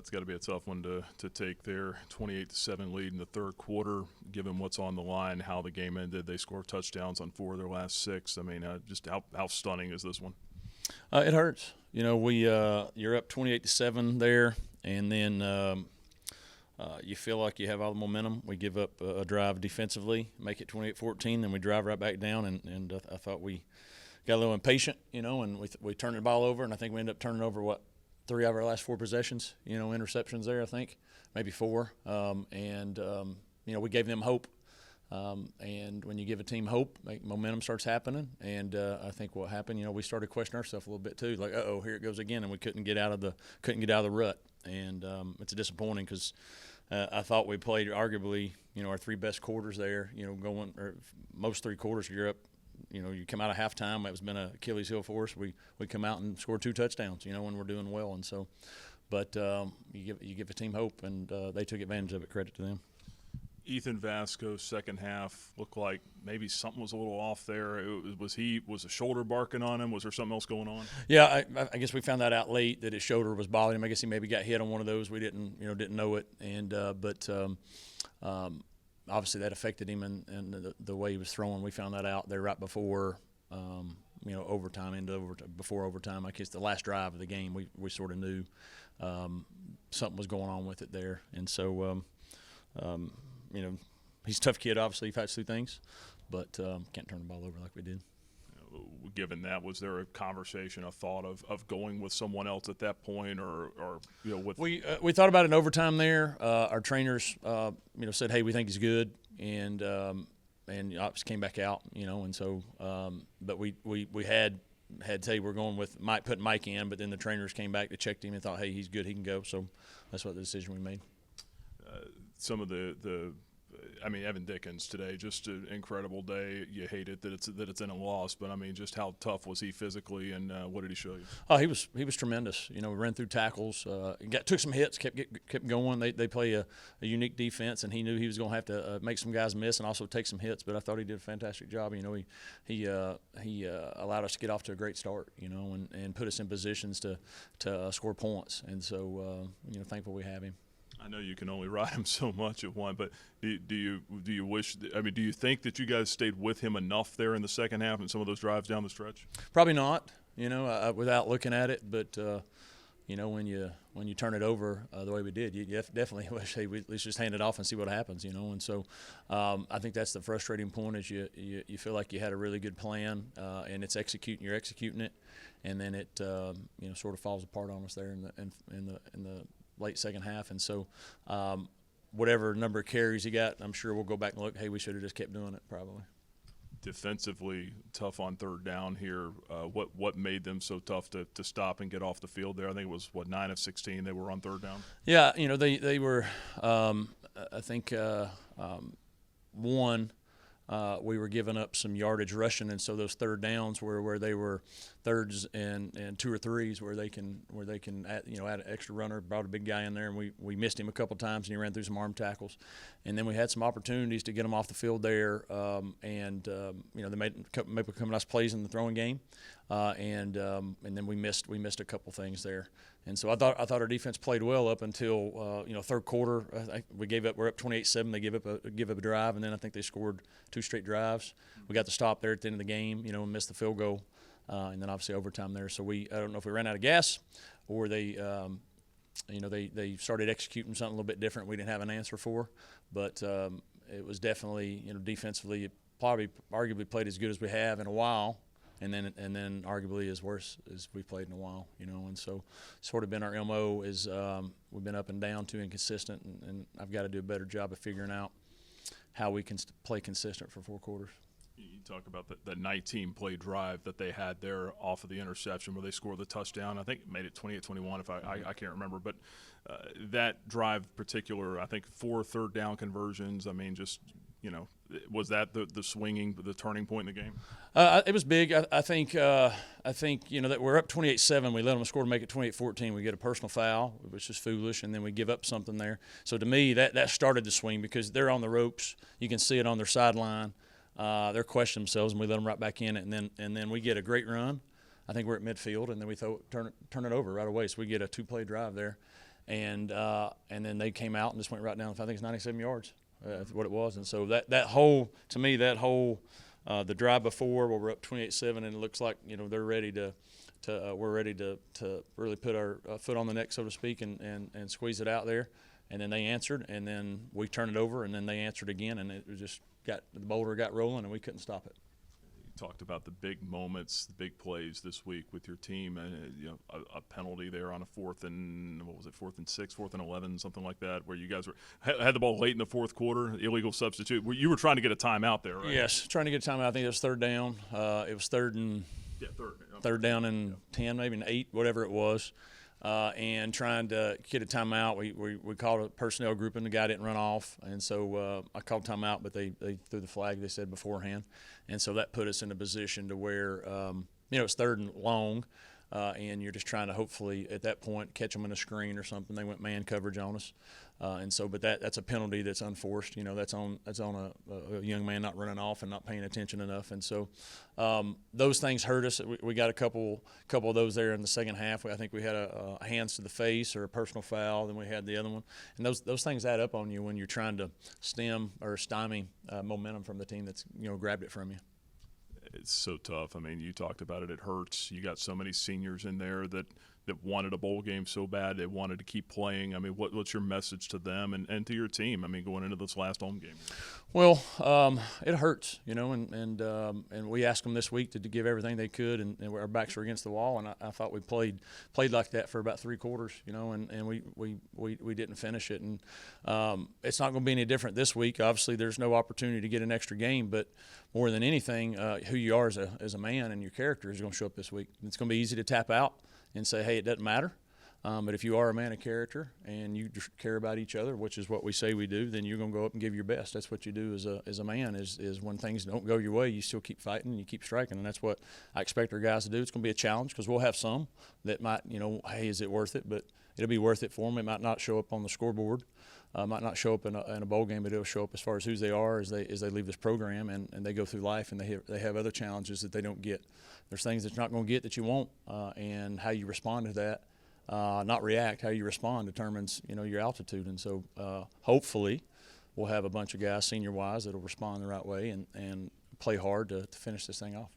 it's got to be a tough one to take their 28-7 lead in the third quarter, given what's on the line, how the game ended. They scored touchdowns on 4 of their last 6. I mean, just how stunning is this one? It hurts. You're up 28-7 there, and then you feel like you have all the momentum. We give up a drive defensively, make it 28-14, then we drive right back down, and I thought we got a little impatient, and we turned the ball over, and I think we ended up turning over, 3 out of our last 4 possessions, interceptions there, I think, maybe 4. We gave them hope. And when you give a team hope, momentum starts happening. And I think what happened, we started questioning ourselves a little bit too, like, here it goes again, and we couldn't get out of the rut. And it's disappointing because I thought we played arguably, our 3 best quarters there. Most 3 quarters you're up. You come out of halftime. It's been an Achilles heel for us. We come out and score 2 touchdowns. When we're doing well, and so, but you give a team hope, and they took advantage of it. Credit to them. Ethan Vasco's second half looked like maybe something was a little off there. Was a shoulder barking on him? Was there something else going on? Yeah, I guess we found that out late that his shoulder was bothering him. I guess he maybe got hit on one of those. We didn't know it, and but obviously that affected him and the way he was throwing. We found that out there right before overtime, before overtime. I guess the last drive of the game, we sort of knew something was going on with it there, and so. He's a tough kid, obviously. He fights through things, but can't turn the ball over like we did. Given that, was there a conversation, a thought of going with someone else at that point, or with? We thought about it in overtime there. Our trainers, said, "Hey, we think he's good," and obviously came back out, and so, but we had to say we're going with putting Mike in, but then the trainers came back to check him and thought, "Hey, he's good, he can go." So that's what the decision we made. Some of Evan Dickens today, just an incredible day. You hate it that it's in a loss, but just how tough was he physically, and what did he show you? Oh, he was tremendous. We ran through tackles, took some hits, kept going. They play a unique defense, and he knew he was going to have to make some guys miss and also take some hits. But I thought he did a fantastic job. He allowed us to get off to a great start, and put us in positions to score points. And so, thankful we have him. I know you can only ride him so much at one, but do you wish? Do you think that you guys stayed with him enough there in the second half and some of those drives down the stretch? Probably not. Without looking at it, but when you turn it over the way we did, you definitely wish, hey, let's just hand it off and see what happens. And so I think that's the frustrating point is you feel like you had a really good plan and you're executing it, and then it sort of falls apart on us there in the late second half. And so whatever number of carries he got, I'm sure we'll go back and look, hey, we should have just kept doing it probably. Defensively tough on third down here. What made them so tough to stop and get off the field there? I think it was, 9 of 16 they were on third down? Yeah, they were I think we were giving up some yardage rushing, and so those third downs where they were thirds and 2 or 3s where they can add an extra runner, brought a big guy in there, and we missed him a couple times, and he ran through some arm tackles, and then we had some opportunities to get him off the field there, they made a couple nice plays in the throwing game, and then we missed a couple things there. And so I thought our defense played well up until third quarter. We're up 28-7. They give up a drive, and then I think they scored 2 straight drives. We got the stop there at the end of the game, and missed the field goal, and then obviously overtime there. So I don't know if we ran out of gas, or they started executing something a little bit different we didn't have an answer for. But it was definitely defensively, it probably arguably played as good as we have in a while. And then arguably as worse as we played in a while, and so sort of been our MO is we've been up and down, too inconsistent, and I've got to do a better job of figuring out how we can play consistent for 4 quarters. You talk about the 19-play drive that they had there off of the interception where they scored the touchdown. I think it made it 28-21 if I can't remember, but that drive in particular, I think 4 third down conversions. Was that the swinging, the turning point in the game? It was big. I think that we're up 28-7. We let them score to make it 28-14. We get a personal foul, which is foolish, and then we give up something there. So to me, that started the swing because they're on the ropes. You can see it on their sideline. They're questioning themselves, and we let them right back in it, and then we get a great run. I think we're at midfield, and then we turn it over right away. So we get a 2-play drive there. and then they came out and just went right down. I think it's 97 yards. That's what it was. And so that whole, to me, that whole the drive before where we're up 28-7, and it looks like they're ready to we're ready to really put our foot on the neck, so to speak, and squeeze it out there. And then they answered, and then we turned it over, and then they answered again, and it just the boulder got rolling, and we couldn't stop it. Talked about the big moments, the big plays this week with your team. A penalty there on a 4th and 6, 4th and 11, something like that, where you guys had the ball late in the fourth quarter, illegal substitute. You were trying to get a timeout there, right? Yes, trying to get a timeout. I think it was 3rd down. It was third down and 10, maybe an 8, whatever it was. And trying to get a timeout. We called a personnel group, and the guy didn't run off. And so I called timeout, but they threw the flag, they said, beforehand. And so that put us in a position to where, it's 3rd and long, and you're just trying to hopefully at that point catch them in a screen or something. They went man coverage on us. But that's a penalty that's unforced. That's on a young man not running off and not paying attention enough. And so those things hurt us. We got a couple of those there in the second half. I think we had a hands to the face or a personal foul. Then we had the other one. And those things add up on you when you're trying to stem or stymie momentum from the team that's grabbed it from you. It's so tough. I mean, you talked about it. It hurts. You got so many seniors in there that wanted a bowl game so bad. They wanted to keep playing. I mean, what's your message to them and to your team? I mean, going into this last home game. Well, it hurts, and we asked them this week to give everything they could, and our backs were against the wall, and I thought we played like that for about 3 quarters, and we didn't finish it, and it's not going to be any different this week. Obviously, there's no opportunity to get an extra game, but more than anything, who you are as a man and your character is going to show up this week. It's going to be easy to tap out and say, hey, it doesn't matter. But if you are a man of character and you just care about each other, which is what we say we do, then you're going to go up and give your best. That's what you do as a man is when things don't go your way, you still keep fighting and you keep striking. And that's what I expect our guys to do. It's going to be a challenge because we'll have some that might, hey, is it worth it? But it'll be worth it for them. It might not show up on the scoreboard. Might not show up in a bowl game, but it'll show up as far as who they are as they leave this program and they go through life and they have other challenges that they don't get. There's things that you're not going to get that you won't, and how you respond to that, not react, how you respond determines your altitude. And so hopefully we'll have a bunch of guys senior-wise that will respond the right way and play hard to finish this thing off.